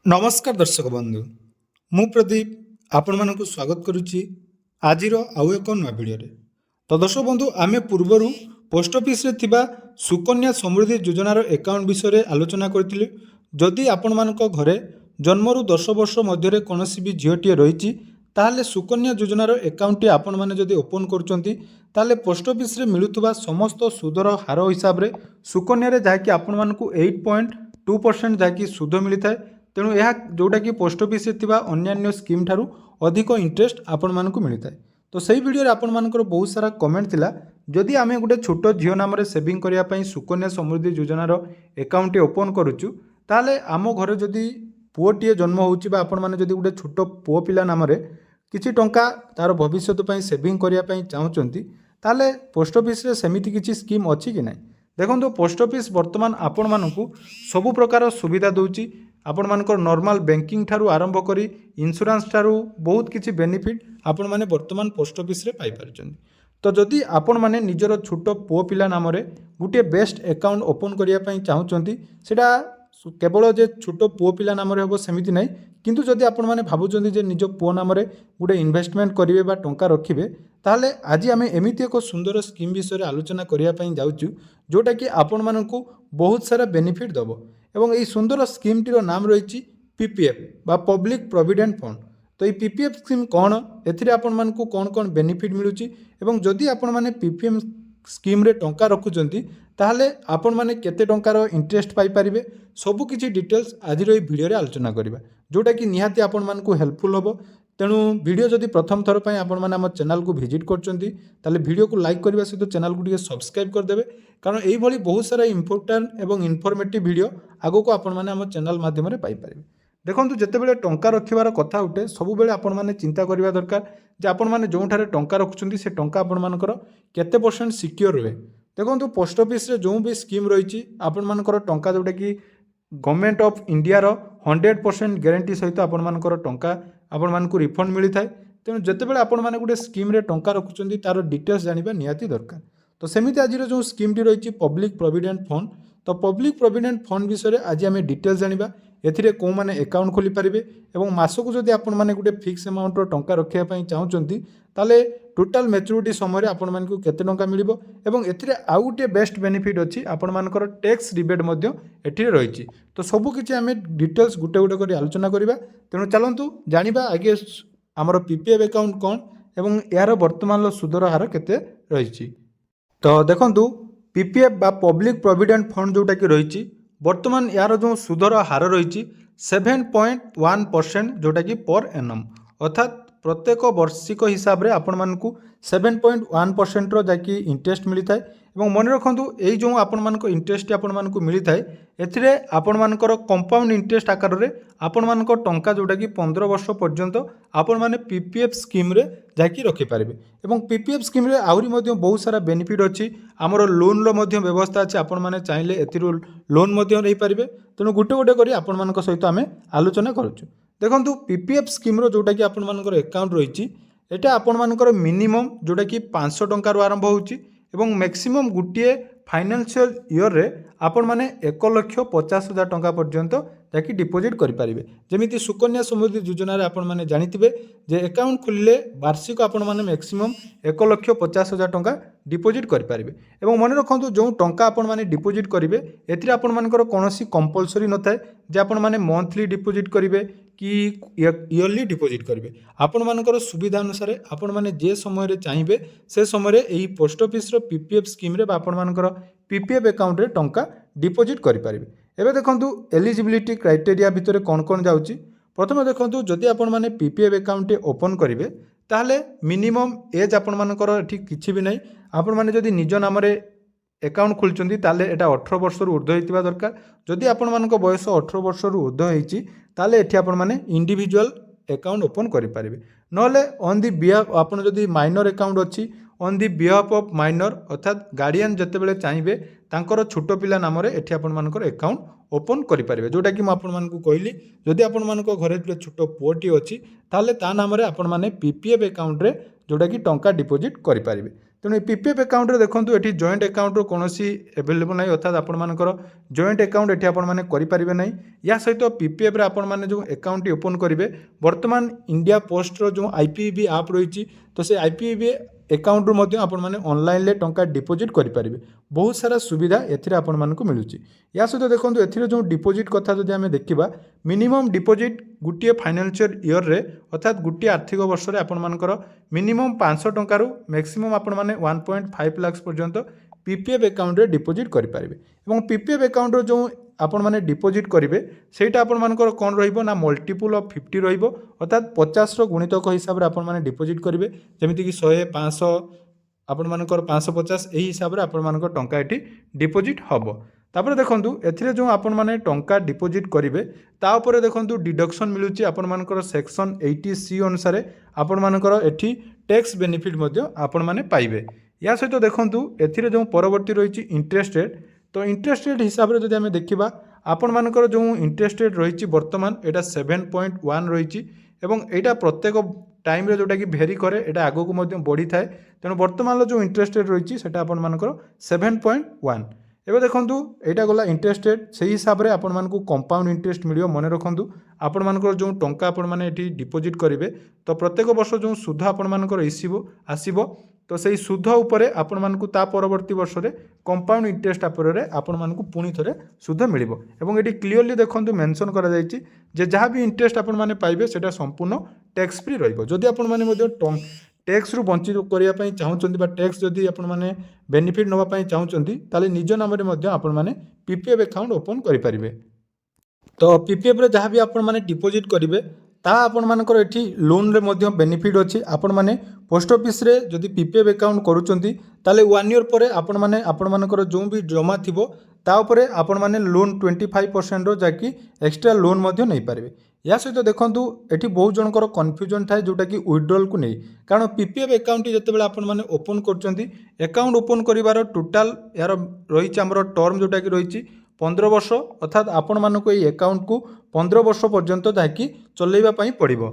नमस्कार दर्शक बंधु मु प्रदीप आपण मानक स्वागत करुच्ची आज आउ एक नुआ भिडियो तो दर्शक बंधु आम पूर्वर पोस्ट ऑफिस रे थिबा सुकन्या समृद्धि योजनार एकाउंट विषय आलोचना करथिलु। जदि आपण मानक घरे जन्मरु 10 वर्ष मध्य कौन भी झीटी रही ताहले सुकन्या योजनार एकाउंट आपण मैंने जदि ओपन करुँच ताहले पोस्ट ऑफिस रे मिलुथुबा समस्त सुदर हार हिसाब से सुकन्या जहाँकि आपण मानक 8.2% जहाँकि सुध मिलता है। तेणु यह जोटा कि पोस्ट ऑफिस अन्य स्कीम ठारू अधिक इंटरेस्ट आपण मानक मिलता है। तो सही वीडियो आपण मानकर बहुत सारा कमेंट थिला जदि आमे गोटे छोट झील नाम सेविंग करने सुकन्या समृद्धि योजनार एकाउंट ओपन करुचु ताले आम घर जदि पुओटीए जन्म होउची आपण माने जदि गोटे छोट पुओ पिला नाम किछि टंका तार भविष्य सेविंग करने चाहूँगी ताले पोस्ट ऑफिस रे सेमिति किछि स्कीम अच्छी कि ना। देखो पोस्ट ऑफिस वर्तमान आपण मानकु सबु प्रकार सुविधा दउची। आपण मानकर नॉर्मल बैंकिंग ठारू आरंभ करी इंश्योरेंस ठारू बहुत किछि बेनिफिट आपण माने वर्तमान पोस्ट ऑफिस रे पाई पारछन। तो जदि आपण माने निजर छोट पुओ पिला नाम गोटे बेस्ट अकाउंट ओपन करिया पई चाहूचंती सेटा केवल जे छोट पुओ पिला नाम हम सेमिति नहीं, किंतु जदि आपण माने भाबुचंती जे निज पुओ नाम गोटे इन्वेस्टमेंट करिवे बा टंका रखिबे ताहले आज आम एमिति एक सुंदर स्कीम विषय आलोचना करिया पई जाउचु जोटा कि आपण मानकु बहुत सारा बेनिफिट दबो। एवं यही सुंदर स्कीम टीर नाम रही पीपीएफ बा पब्लिक प्रोविडेंट फंड। तो ये पीपीएफ स्कीम कौन एथिरे आपण मानकु कौन कौन बेनिफिट मिलुची एवं जदि आपण माने पीपीएफ स्कीम रे टंका रखुचंती ताहले आपण माने केते टंकार इंटरेस्ट पाई परिबे सबु किछि डिटेल्स आज रो वीडियो रे आलोचना करिबा जोटा कि निहाती आपण मानकु हेल्पफुल होबो। तेणु वीडियो जदि प्रथम थर पर आपण मैंने आम चैनल को विजिट कर वीडियो को लाइक करने सहित चैनल को सब्सक्राइब करदे कारण यही बहुत सारा इंपोर्टेंट और इनफॉर्मेटिव वीडियो आगो को आपण मैंने आम चैनल माध्यम पाइपर। देखो जितेबाला टंका रखार कथा उठे सब बेले आपण मैंने चिंता करने दरकार जे आपण मैंने जो टंका रखुच्च से टंका आपण मानकर केते परसेंट सिक्योर रुहे। देखो पोस्ट ऑफिस रे जो भी स्कीम रही आपण मानकर टंका जोटा कि गवर्नमेंट ऑफ इंडिया रो 100% ग्यारंटी सहित आपण मानकर टंका आपण मानकु रिफंड मिलता है। तेणु जितेबाला आपण माने गोटे स्कीम रे टंका रखुचंती तार डिटेल्स जानिबा निहाती दरकार। तो सेमिति आज जो स्कीम टी रही पब्लिक प्रोविडेंट फंड। तो पब्लिक प्रोविडेंट फंड विषय आज आम डिटेल्स जानिबा एथिरे को माने अकाउंट खोली पारिबे एवं मासकु जदि आपण माने गोटे फिक्स अमाउंट रो टंका रखिया पई चाहउचंती ताले टोटाल मैच्योरिटी समय आपण मानकु केते टंका मिलिबो एवं एथिरे आउ गोटे बेस्ट बेनिफिट अछि आपण मानकर टैक्स रिबेट मध्य एथिरे रहिछि। तो सबु किछि आमे डिटेल्स गुटे गुटे करी आलोचना करिबा। तेणु चलंतु जानिबा आगे आमर पीपीएफ अकाउंट कौन एवं यार वर्तमान सुदर हार केते रहिछि। तो देखंतु पीपीएफ बा पब्लिक प्रोविडेंट फंड जोटा कि रही वर्तमान यार जो सुदर हार रही 7.1% जोटा कि पर एनम अर्थात प्रत्येक वर्षिक हिसाब से आपण मानकु 7.1% रो जाकि इंटरेस्ट मिलता है। एवं मन रखु यही जो आपण मानक इंटरेस्ट आपण मानकु मिलता है एथिरे आपण मानकर कंपाउंड इंटरेस्ट आकार रे आपण मानक टंका जोटा कि 15 वर्ष पर्यंत आपण माने पीपीएफ स्कीम रे जाकि रखि पारिबे। एवं पीपीएफ स्कीम रे आउरी मध्ये बहुत सारा बेनिफिट अछि। हमर लोन रो मध्ये व्यवस्था अछि आपण माने चाहिले एथिरो लोन मध्ये रही पारिबे। तेणु गोटे गोटे करी आपण मानक सहित आमे आलोचना करूछु। देखंतु पीपीएफ स्कीम रो जोटा कि आपण मानकर अकाउंट रही एटा आपण मानकर मिनिमम जोटा कि 500 टंका रो आरंभ होउची एवं मैक्सिमम गुटिए फाइनेंशियल ईयर रे आपण माने 1,50,000 टंका पर्यंत जाकि डिपोजिट करि पारिबे। जेमिति सुकन्या समृद्धि योजना रे आपण माने जानिथिबे जे अकाउंट खोलिले वार्षिक आपण माने मैक्सिमम 1,50,000 टंका डिपोजिट करि पारिबे। एवं मन रखंतु जो टंका आपण माने डिपोजिट करिवे एथिरे आपण मानकर कोनोसी कंपलसरी नथाय जे आपण माने मंथली डिपोजिट करिवे कि इयरली डिपोजिट करेंगे। आपण मानकर सुविधा अनुसार आपण माने जे समय रे चाहिए से समय रे एही पोस्ट ऑफिस रो पीपीएफ स्कीम रे आपण मानकर पीपीएफ अकाउंट रे टंका डिपोजिट करि पारिबे। एबे देखंतु एलिजिबिलिटी क्राइटेरिया भितरे कोन कोन जाउची। प्रथम देखंतु जदि आपण माने पीपीएफ अकाउंट ओपन करिवे ताहले मिनिमम एज आपण मानकर एठी किछि भी नै। आपण माने जदि निज नाम रे अकाउंट खोलचंदी ताले एटा 18 वर्ष रु ऊर्ध्व हेतिबा दरकार। जदि आपण मानक बयस 18 वर्ष रु ऊर्ध्व हेछि ताले एठी आपण माने इंडिविजुअल अकाउंट ओपन करि पारिबे। नले ऑन दी बिहाफ आपण जदि माइनर अकाउंट अछि on the behalf of minor अर्थात गार्डियन जते बेले चाहिए तांकर छोट पिला नाम रे एठी आपण मानकर अकाउंट ओपन करि पारिबे। जोटा कि म आपण मानकु कहली जदि आपण मानक घरे छोट पुओटी अछि ताले ता नाम रे आपण माने पीपीएफ अकाउंट रे जोटा कि टंका डिपोजिट करि पारिबे। तेणु पीपीएफ अकाउंट देखो ये जॉइंट अकाउंट कौन एवेलेबल ना अर्थात आपर जॉइंट अकाउंट ये आपने करेंगे ना या सहित पीपीएफ आपण मैंने जो अकाउंट ओपन करेंगे बर्तमान इंडिया पोस्ट जो आईपीईबी आप रही तो से आईपीईबी अकाउंट रू आपण मैंने ऑनलाइन टंका डिपोजिट करेंगे बहुत सारा सुविधा एथिरे आपण मानकु मिलुची या सहित देखो एथिरे जो डिपोजिट कथा जदि आमे देखिबा मिनिमम डिपोजिट गुटिए फाइनेंशियल ईयर रे अर्थात गुटिए आर्थिक वर्ष रे आपण मानकर मिनिमम 500 टंका रु मैक्सिमम आपण माने 1.5 लाख पर्यंत पीपीएफ अकाउंट रे डिपोजिट करि पारिबे एवं पीपीएफ अकाउंट रो जो आपण माने डिपोजिट करेंगे सेटा आपण मानकर कौन रहिबो ना मल्टीपल ऑफ 50 रहिबो अर्थात 50 रो गुणितक हिसाब रे आपण माने डिपोजिट करेंगे जेमिति कि 100 500 आपण मानकर 550 एही हिसाब रे आपण मानकर टंका एठी डिपोजिट हबो तापर देखंतु एथिरे जो आपण माने टंका डिपोजिट करेंगे ता ऊपर देखंतु डिडक्शन मिलुची आपण मानकर सेक्शन 80C अनुसार आपण मानकर एठी टैक्स बेनिफिट मध्ये आपण माने पाइबे या सहित देखंतु एथिरे जो परवर्ती रहिची इंटरेस्ट रेट तो इंटरेस्ट रेट हिसाब से जब आम देखा आपण मानकर जो इंटरेस्ट रेट रही बर्तमान यहाँ 7.1 रही यहाँ प्रत्येक टाइम रे जोटा कि भेरी करे यहाँ आगो को बढ़ी थाए तेणु बर्तमान जो इंटरेस्ट रेट रही है आपण मानकर 7.1 एवं देखूँ यहाँ गला इंटरेस्ट रेट से हिसाब से आपण मानक कंपाउंड इंटरेस्ट मिल मन रखु आपण मानकर जो टंका आपण माने एठी डिपोजिट करेंगे तो प्रत्येक वर्ष जो सुध आपण मानकर आसीबो तो सही सुध उपरे आपण मानकु ता परवर्ती वर्ष रे कंपाउंड इंटरेस्ट आपरे आपण मानकु पुणी थरे सुध मिलिबो एवं एटी क्लियरली देखंतु मेंशन करा जायछि जे जहाँ भी इंटरेस्ट आपण माने पाइबे सेटा संपूर्ण टैक्स फ्री रहिबो जदि आपण माने मध्ये टैक्स रु वंचित करिया पई चाहुचंती बा टैक्स जदि आपण माने बेनिफिट नवा पई चाहुचंती ताले निज नाम रे मध्ये आपण माने पीपीएफ अकाउंट ओपन करि परिबे तो पीपीएफ रे जहाँ भी आपण माने डिपोजिट करिवे ता आपण मानकर एठी लोन रे मध्ये बेनिफिट अछि आपण माने पोस्ट ऑफिस रे जदि पीपीएफ अकाउंट करूचंती ताले 1 ईयर परे आपण माने आपण मानकर जो भी जमा थिबो ता उपरे आपण माने लोन 25% रो जाकी एक्स्ट्रा लोन मध्ये नै पारिबे या सहित देखंतु एठी बहुत जनकर कन्फ्यूजन थाए जोटा कि विथड्रॉल को नै कारण पीपीएफ अकाउंट जते बेला आपण माने ओपन करचंती अकाउंट ओपन करिवार टोटल यार रहिछि हमर टर्म जोटा कि रहिछि 15 वर्ष अर्थात आपण मानक ये अकाउंट को 15 वर्ष पर्यंत जाकि चलैबा पई पड़िबो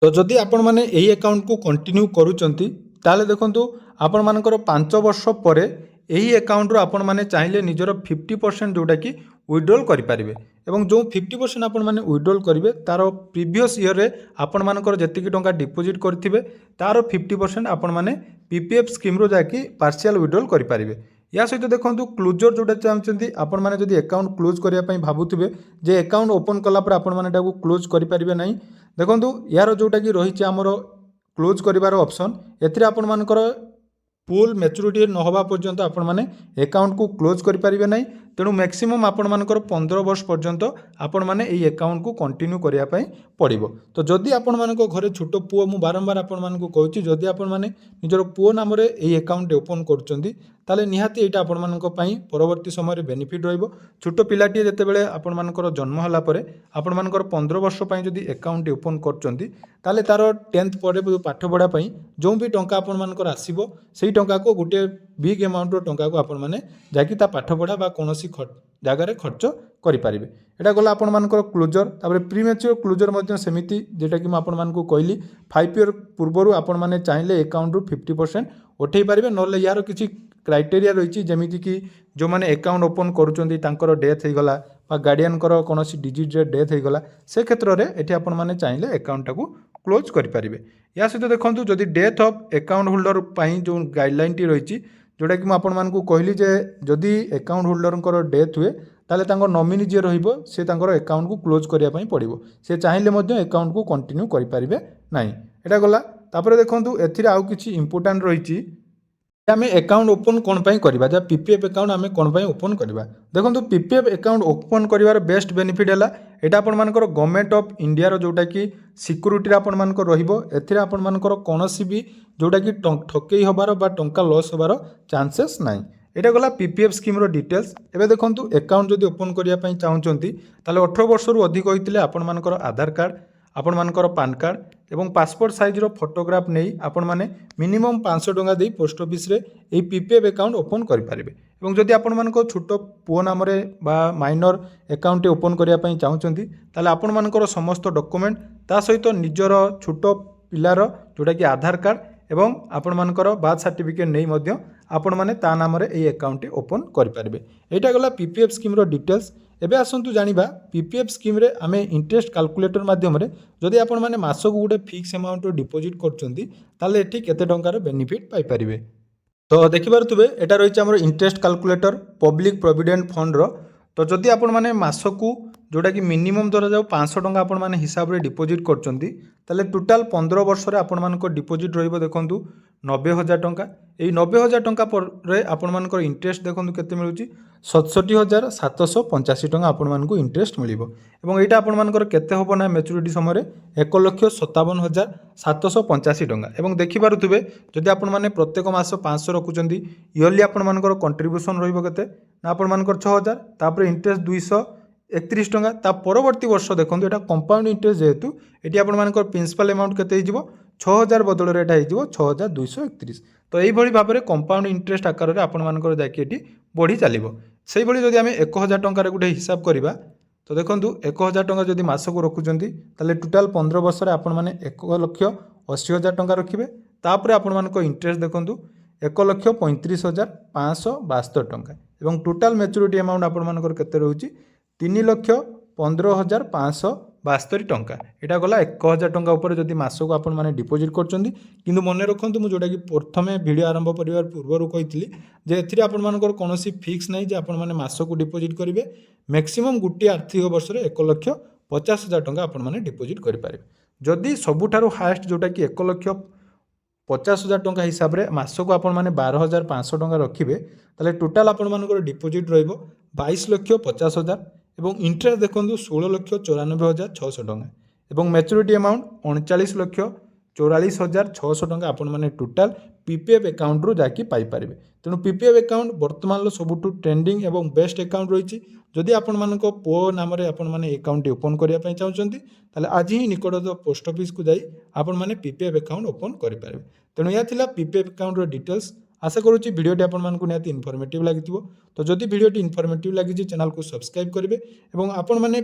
तो जदि आपण माने एही अकाउंट को कंटिन्यू करूचंती ताले देखंतु आपण मानकर 5 वर्ष परे एही अकाउंट रो आपण माने चाहिले निजर 50% जोटा कि विथड्रॉल करि पारिबे एवं जो 50% आपण माने विथड्रॉल करिवे तारो प्रीवियस ईयर रे आपण मानकर जतिकि टंका डिपोजिट करथिबे तारो 50% आपण माने पीपीएफ स्कीम रो जाकि पार्शियल विथड्रॉल करि पारिबे या सहित देखो क्लोजर जोटा चाहते आपण मैंने जब अकाउंट क्लोज करने भावुवे जे अकाउंट ओपन कलापर आपण मैंने क्लोज करेंगे ना देखो यार जोटा कि रही आमर क्लोज करार ऑप्शन एथिरे आपण मानकर फुल मैच्योरिटी न होबा पर्यंत आपण माने अकाउंट को क्लोज करेंगे ना तेणु मैक्सिमम आपण मानकर 15 वर्ष पर्यंत आपण माने एई अकाउंट को कंटिन्यू करिया पई पड़िबो तो जदि आपण मानको घरे छोटो पुओ मु बारंबार आपण मानको कहूची जदि आपण माने निजर पुओ नाम रे एई अकाउंट ओपन करचंदी ताले निहाती एटा आपण मानको पई परवर्ती समय रे बेनिफिट रहइबो छोटो पिलाटी जते बेले आपण मानकर जन्म हला परे आपण मानकर 15 वर्ष पई जदि अकाउंट ओपन करचंदी ताले तारो 10th परे पाठ पढ़ा पई जो भी टंका आपण मानकर आसीबो सेही टंका को गुटे बिग अमाउंट रो टंका को आपण माने जाकी ता पाठ पढ़ा बा कोनोसी जगार खर्च करेंगे यहाँ गला आपण मानकर क्लोजर तापर प्रीमेच्योर क्लोजर मध्य सेमिति जेटा कि आपण मानकु कहली 5 ईयर पूर्व आपण माने चाहिले अकाउंट रु 50% उठे पारे ना यार किसी क्राइटेरिया रही जमीती कि जो मैंने अकाउंट ओपन करुँच डेथ हो गला गार्डियन कौन डिजीज डेथ हो गला से क्षेत्र में ये आपण मैंने चाहिले अकाउंट टाको क्लोज करेंगे या सहित देखो जदि डेथ ऑफ अकाउंट होल्डर जो गाइडलाइन टी रही जोटा कि आपण मानकु कहली जे जदि अकाउंट होल्डर डेथ हुए ताले तांको नॉमिनी जे रहिबो से तांकर अकाउंट को क्लोज करिया पई पड़िबो से चाहिले मध्ये अकाउंट को कंटिन्यू करि परिबे नाही एटा गला तापर देखंतु एथिरे आउ किछि इंपोर्टेंट रहिछि आमे अकाउंट ओपन कोन पई करबा जा पीपीएफ अकाउंट आमे कोन पई ओपन करबा देखंतु पीपीएफ अकाउंट ओपन करिवार बेस्ट बेनिफिट हला एटा आपण मानकर गवर्नमेंट ऑफ इंडिया रो जोटा कि सिक्योरिटी आपण मानकर रहिबो एथिरे आपण मानकर कोनोसी भी जोटा कि ठकेई होबार बा टंका लॉस होबार चांसेस नाही एटा गला पीपीएफ स्कीम रो डिटेल्स एबे देखंतु अकाउंट जदि ओपन करिया पई चाहुचंती ताले 18 वर्ष रु अधिक होइतिले आपण मानकर आधार कार्ड आपण मानकर पान कार्ड एवं पासपोर्ट साइज रो फोटोग्राफ नहीं आपण माने मिनिमम 500 टंका दे पोस्ट ऑफिस रे ए पीपीएफ अकाउंट ओपन करि पारिबे एवं जदि आपण मानको छोटो पुओ नाम रे बा माइनर अकाउंट ओपन करिया पई चाहुचंती ताले आपण मानकर समस्त डॉक्यूमेंट ता सहित निजर छोटो पिलार जोटा कि आधार कार्ड এবং ଆପଣମାନଙ୍କର ବାର୍ଥ ସାର୍ଟିଫିକେଟ୍ ନେଇ ମଧ୍ୟ ଆପଣମାନେ ତା ନାମରେ ଏହି ଆକାଉଣ୍ଟଟି ଓପନ୍ କରିପାରିବେ। ଏଇଟା ଗଲା ପିପିଏଫ୍ ସ୍କିମ୍ର ଡିଟେଲ୍ସ। ଏବେ ଆସନ୍ତୁ ଜାଣିବା ପିପିଏଫ୍ ସ୍କିମ୍ରେ ଆମେ ଇଣ୍ଟରେଷ୍ଟ କାଲକୁଲେଟର ମାଧ୍ୟମରେ ଯଦି ଆପଣମାନେ ମାସକୁ ଗୋଟେ ଫିକ୍ସ ଆମାଉଣ୍ଟର ଡିପୋଜିଟ୍ କରୁଛନ୍ତି ତାହେଲେ ଏଠି କେତେ ଟଙ୍କାର ବେନିଫିଟ୍ ପାଇପାରିବେ। ତ ଦେଖିପାରୁଥିବେ ଏଟା ରହିଛି ଆମର ଇଣ୍ଟରେଷ୍ଟ କାଲକୁଲେଟର ପବ୍ଲିକ୍ ପ୍ରୋଭିଡେଣ୍ଟ ଫଣ୍ଡର। ତ ଯଦି ଆପଣମାନେ ମାସକୁ ଯେଉଁଟାକି ମିନିମମ୍ ଧରାଯାଉ 500 ଟଙ୍କା ଆପଣମାନେ ହିସାବରେ ଡିପୋଜିଟ୍ କରୁଛନ୍ତି ତାହେଲେ ଟୋଟାଲ୍ 15 ବର୍ଷରେ ଆପଣମାନଙ୍କ ଡିପୋଜିଟ୍ ରହିବ ଦେଖନ୍ତୁ 90,000 ଟଙ୍କା। এই 90,000 ଟଙ୍କା ପରେ ଆପଣମାନଙ୍କର ଇଣ୍ଟରେଷ୍ଟ ଦେଖନ୍ତୁ କେତେ ମିଳୁଛି 67,785 ଟଙ୍କା ଆପଣମାନଙ୍କୁ ଇଣ୍ଟରେଷ୍ଟ ମିଳିବ। ଏବଂ ଏଇଟା ଆପଣମାନଙ୍କର କେତେ ହେବ ନା ମ୍ୟାଚୁରିଟି ସମୟରେ 1,57,785 ଟଙ୍କା। ଏବଂ ଦେଖିପାରୁଥିବେ ଯଦି ଆପଣମାନେ ପ୍ରତ୍ୟେକ ମାସ 500 ରଖୁଛନ୍ତି ଇୟରଲି ଆପଣମାନଙ୍କର କଣ୍ଟ୍ରିବ୍ୟୁସନ୍ ରହିବ କେତେ ନା ଆପଣମାନଙ୍କର 6,000 ତାପରେ ଇଣ୍ଟରେଷ୍ଟ 231 ଟଙ୍କା। ତା ପରବର୍ତ୍ତୀ ବର୍ଷ ଦେଖନ୍ତୁ ଏଇଟା କମ୍ପାଉଣ୍ଡ ଇଣ୍ଟରେଷ୍ଟ ଯେହେତୁ ଏଠି ଆପଣମାନଙ୍କର ପ୍ରିନ୍ସିପାଲ ଆମାଉଣ୍ଟ କେତେ ହେଇଯିବ 6,000 ବଦଳରେ ଏଇଟା ହେଇଯିବ 6,231। ତ এইভাবে ভাবে কম্পাউন্ড ইন্টরেস্ট আকারে আপনার যাকে এটি বড়ি চালিব। সেইভাবে যদি আমি 1,000 টঙ্কার গোটে হিসাব করা তো দেখুন 1,000 টঙ্কা যদি মাসক রখুচ্ছেন তাহলে টোটাল 15 বর্ষে আপনার 1,80,000 টঙ্কা রাখবে। তাপরে আপনার ইন্টরেস্ট দেখুন 1,35,572 টঙ্কা এবং টোটাল ম্যাচুরিটি আমাউন্ট আপনার কেতে রয়েছে 3,15,572 টঙ্কা। এটা গলা 1,000 টঙ্কা উপরে যদি মাসক আপনার ডিপোজিট করছেন। কিন্তু মনে রাখতু মু যেটাকি প্রথমে ভিডিও আরম্ভ করার পূর্বর কইলি যে এর আপনার কৌশি ফিক্স নাই যে আপনার মাসক ডিপোজিট করবে। ম্যাক্সিমম গোটিଏ আর্থিক বর্ষে 1,50,000 টঙ্কা আপনার ডিপোজিট করে পারে। যদি সবুঠার হায়েস্ট যেটাকি 1,50,000 টঙ্কা হিসাবে মাসক আপনার 12,500 টঙ্কা রাখবে তাহলে টোটাল আপনার ডিপোজিট রহব 22,50,000 এবং ইন্টরেস্ট দেখুন 16,94,600 টঙ্কা এবং ম্যাচুরিটি আমাউন্ট 39,44,600 টঙ্কা আপনার টোটাল পিপিএফ আকাউন্টরু যাকি পাইপারে। তেমন পিপিএফ আকাউন্ট বর্তমান সবুঠু ট্রেন্ডিং এবং বেস্ট আকাউন্ট রয়েছে। যদি আপনার পুଅ নামে আপনার আকাউন্টটি ওপন করা চাহুমান তাহলে আজ হি নিকটস্থ পোস্ট অফিস কু যাই আপনার পিপিএফ আকাউন্ট ওপন করে পারে। তেমন ইয়া লা পিপিএফ আকাউন্টর ডিটেলস। আশা করছি ভিডিওটি আপনার নিহতি ইনফরমেটিভ লাগি। তো যদি ভিডিওটি ইনফরমেটিভ লাগিছে চ্যানেল को সবসক্রাইব করবে এবং আপন মানে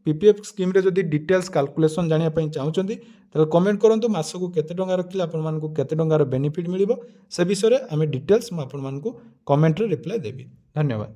পিপিএফ স্কিম্রে যদি ডিটেলস ক্যালকুলেসন জাঁয়া চাহুমান তাহলে কমেন্ট করতু মাসক কেতে টঙ্কা রখিলে আপনার কেতে টঙ্কার বেনিফিট মিলিব সে বিষয়ে আমি ডিটেলস আপনার কমেন্টরে রিপ্লাই দেবি। ধন্যবাদ।